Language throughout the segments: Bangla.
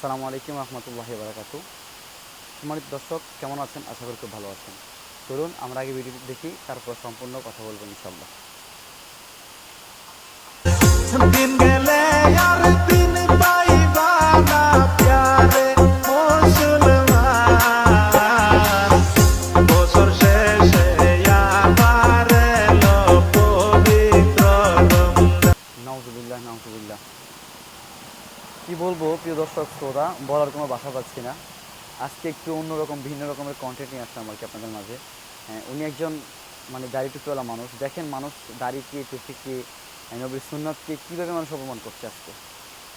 আসসালামু আলাইকুম রহমতুল্লাহি বারাকাতু। সম্মানিত দর্শক, কেমন আছেন? আশা করি খুব ভালো আছেন। চলুন আমরা আগে ভিডিওটি দেখি, তারপর সম্পূর্ণ কথা বলবো ইনশাআল্লাহ। দিন গেলে আর দিন পাইবা না প্যারে মুসলমান, বছর শেষে আবার এলো পবিত্র রমজান। নাউজুবিল্লাহ নাউজুবিল্লাহ। কী বলবো প্রিয় দর্শক শ্রোতা, বলার কোনো ভাষা পাচ্ছি না। আজকে একটু অন্যরকম ভিন্ন রকমের কন্টেন্ট নিয়ে আসলাম আর কি আপনাদের মাঝে। উনি একজন দাড়ি টুপিওয়ালা মানুষ। দেখেন মানুষ দাড়িকে, টুপিকে, নবীর সুন্নাতকে কীভাবে মানুষ অপমান করছে আজকে।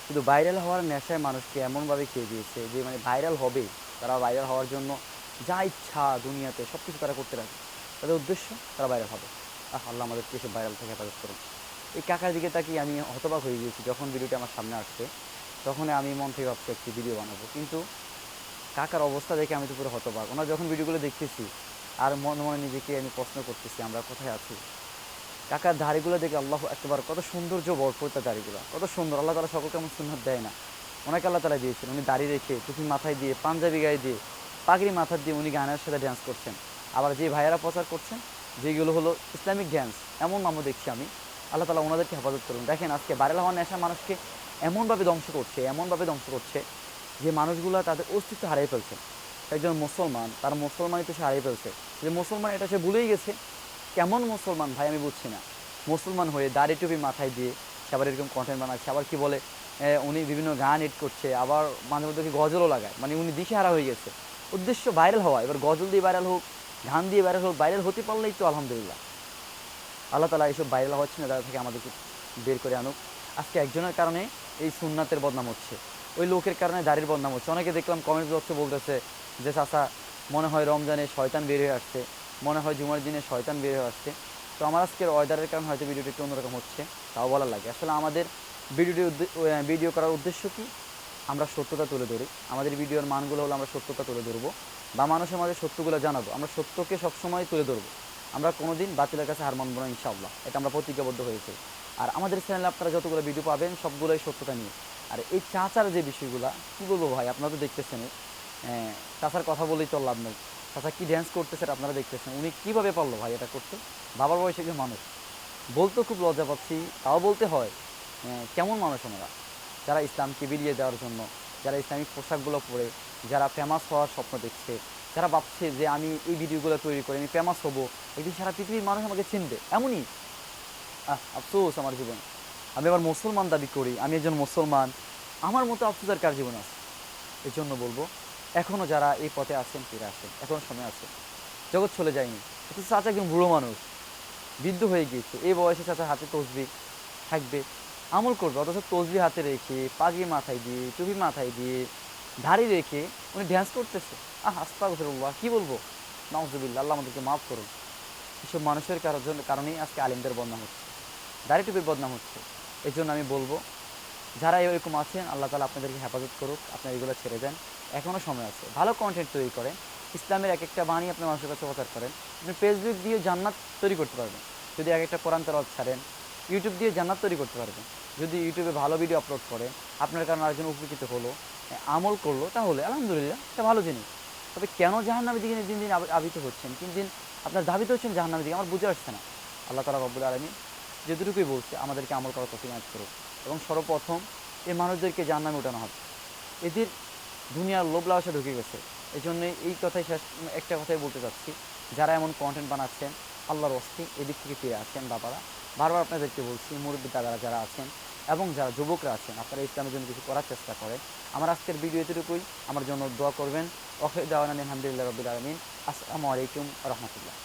শুধু ভাইরাল হওয়ার নেশায় মানুষকে এমনভাবে খেয়ে দিয়েছে যে ভাইরাল হবে, তারা ভাইরাল হওয়ার জন্য যা ইচ্ছা দুনিয়াতে সব কিছু তারা করতে রাখে। তাদের উদ্দেশ্য তারা ভাইরাল হবে। আল্লাহ আমাদেরকে এসে ভাইরাল থেকে হেফাজত করুন। এই কাকার দিকে তাকিয়ে আমি হতবাক হয়ে গিয়েছি। যখন ভিডিওটি আমার সামনে আসছে তখন আমি মন থেকে ভাবছি একটি ভিডিও বানাবো, কিন্তু কাকার অবস্থা দেখে আমি তো পুরো হতবাক। ওনার যখন ভিডিওগুলো দেখতেছি আর মনে মনে নিজেকে আমি প্রশ্ন করতেছি আমরা কোথায় আছি। কাকার দাড়িগুলো দেখে আল্লাহ একবার কত সৌন্দর্য ভরপুর, তার দাড়িগুলো কত সুন্দর। আল্লাহ তালা সকলকে এমন সুন্নাত দেয় না, ওনাকে আল্লাহ তালা দিয়েছেন। উনি দাড়ি রেখে, টুপি মাথায় দিয়ে, পাঞ্জাবি গায়ে দিয়ে, পাগড়ি মাথায় দিয়ে উনি গানের সাথে ড্যান্স করছেন। আবার যে ভাইয়েরা প্রচার করছেন যেগুলো হলো ইসলামিক ড্যান্স, এমন নামও দেখছি আমি। আল্লাহ তালা ওনাদেরকে হেফাজত করুন। দেখেন আজকে ভাইরাল হওয়ার নেশা মানুষকে এমনভাবে ধ্বংস করছে যে মানুষগুলো তাদের অস্তিত্ব হারিয়ে ফেলছে। একজন মুসলমান, তার মুসলমানই তো সে হারিয়ে ফেলছে। যে মুসলমান এটা সে ভুলেই গেছে। কেমন মুসলমান ভাই আমি বুঝছি না। মুসলমান হয়ে দাড়ি টুপি মাথায় দিয়ে সে আবার এরকম কন্টেন্ট বানাচ্ছে। আবার কি বলে উনি বিভিন্ন গান এড করছে, আবার মাঝে মধ্যে কি গজলও লাগায়। উনি দিশেহারা হয়ে গেছে। উদ্দেশ্য ভাইরাল হওয়া। এবার গজল দিয়ে ভাইরাল হোক, গান দিয়ে ভাইরাল হোক, ভাইরাল হতে পারলেই তো আলহামদুলিল্লাহ। আল্লাহ তালা এইসব ভাইরাল হচ্ছে না, তাদের থেকে আমাদেরকে বের করে আনুক। আজকে একজনের কারণে এই সুন্নাতের বদনাম হচ্ছে, ওই লোকের কারণে দাড়ির বদনাম হচ্ছে। অনেকে দেখলাম কমেন্ট বক্সে বলতেছে যে চাচা মনে হয় রমজানে শয়তান বের হয়ে আসছে, মনে হয় জুমার দিনে শয়তান বের হয়ে আসছে। তো আমার আজকের ওয়েদারের কারণে হয়তো ভিডিওটি একটু অন্যরকম হচ্ছে, তাও বলার লাগে। আসলে আমাদের ভিডিও করার উদ্দেশ্য কি? আমরা সত্যতা তুলে ধরি। আমাদের ভিডিওর মানগুলো হলো আমরা সত্যতা তুলে ধরবো বা মানুষের মাঝে সত্যগুলো জানাবো। আমরা সত্যকে সবসময় তুলে ধরবো। আমরা কোনোদিন বাতিলের কাছে হার মানবো না ইনশাআল্লাহ, এটা আমরা প্রতিজ্ঞাবদ্ধ হয়েছি। আর আমাদের চ্যানেলে আপনারা যতগুলো ভিডিও পাবেন সবগুলোই সত্যতা নিয়ে। আর এই চাচার যে বিষয়গুলো কী বলবো ভাই, আপনারা তো দেখতেছেন। চাচার কথা বলেই তো লাভ নেই। চাচা কী ড্যান্স করতেছে আপনারা দেখতেছেন। উনি কীভাবে পারলো ভাই এটা করতে? বাবার বয়সে একজন মানুষ, বলতেও খুব লজ্জা পাচ্ছি, তাও বলতে হয়। কেমন মানুষ ওনারা, যারা ইসলামকে বিলিয়ে দেওয়ার জন্য, যারা ইসলামিক পোশাকগুলো পরে, যারা ফেমাস হওয়ার স্বপ্ন দেখছে, যারা ভাবছে যে আমি এই ভিডিওগুলো তৈরি করে আমি ফেমাস হবো, একদিন সারা পৃথিবীর মানুষ আমাকে চিনবে। এমনই আফসোস আমার জীবন। আমি আবার মুসলমান দাবি করি, আমি একজন মুসলমান। আমার মতো আফসোস আর কার জীবন আছে? এই জন্য বলবো এখনও যারা এই পথে আছেন ফিরে আসেন, এখনও সময় আছে। জগৎ চলে যায়নি। অথচ চাচা একজন বুড়ো মানুষ, বৃদ্ধ হয়ে গিয়েছে। এই বয়সে চাচা হাতে তসবি থাকবে, আমল করবে, অথচ তসবি হাতে রেখে, পাগড়ি মাথায় দিয়ে, টুপি মাথায় দিয়ে, দাড়ি রেখে উনি ড্যান্স করতেছে। আস্তাগফিরুল্লাহ, কী বলবো, নাউজুবিল্লাহ, আল্লাহ আমাদেরকে মাফ করুন। এসব মানুষের কারণেই আজকে আলিমদের বদনাম হচ্ছে, দাড়ি টুপির বদনাম হচ্ছে। এই জন্য আমি বলবো যারা এরকম আছেন আল্লাহ তালা আপনাদেরকে হেফাজত করুক, আপনারা এগুলো ছেড়ে দেন। এখনও সময় আছে। ভালো কন্টেন্ট তৈরি করেন, ইসলামের এক একটা বাণী আপনার মানুষের কাছে প্রচার করেন। আপনি ফেসবুক দিয়ে জান্নাত তৈরি করতে পারবেন যদি এক একটা কোরআন তেলাওয়াত ছাড়েন। ইউটিউব দিয়ে জান্নাত তৈরি করতে পারবেন যদি ইউটিউবে ভালো ভিডিও আপলোড করেন। আপনার কারণে আরেকজন উপকৃত হলো, আমল করলো, তাহলে আলহামদুলিল্লাহ এটা ভালো জিনিস। তবে কেন জাহান্নামের দিকে দিন দিন আবিত হচ্ছেন, দিন আপনার ধাবিত হচ্ছেন জাহান্নামের দিকে, আমার বুঝে আসছে না। আল্লাহ তাআলা রব্বুল আলামিন যেটুকুই বলছে আমাদেরকে আমল করার তৌফিক দান করুক। এবং সর্বপ্রথম এই মানুষদেরকে জাহান্নামে উঠানো হবে। এদের দুনিয়ার লোভ লালসা ঢুকে গেছে। এই জন্যই এই কথাই একটা কথাই বলতে চাচ্ছি, যারা এমন কন্টেন্ট বানাচ্ছেন আল্লাহর ওয়াস্তে এদিক থেকে ফিরে আসেন। বাবারা বারবার আপনাদেরকে বলছি, মুরব্বী দাদারা যারা আছেন এবং যারা যুবকরা আছেন, আপনারা ইসলামের জন্য কিছু করার চেষ্টা করেন। আমার আজকের ভিডিও এতটুকুই। আমার জন্য দোয়া করবেন। ওয়াখির দাওয়ানা আলহামদুলিল্লাহি রাব্বিল আলামিন। আসসালামু আলাইকুম ওয়া রাহমাতুল্লাহ।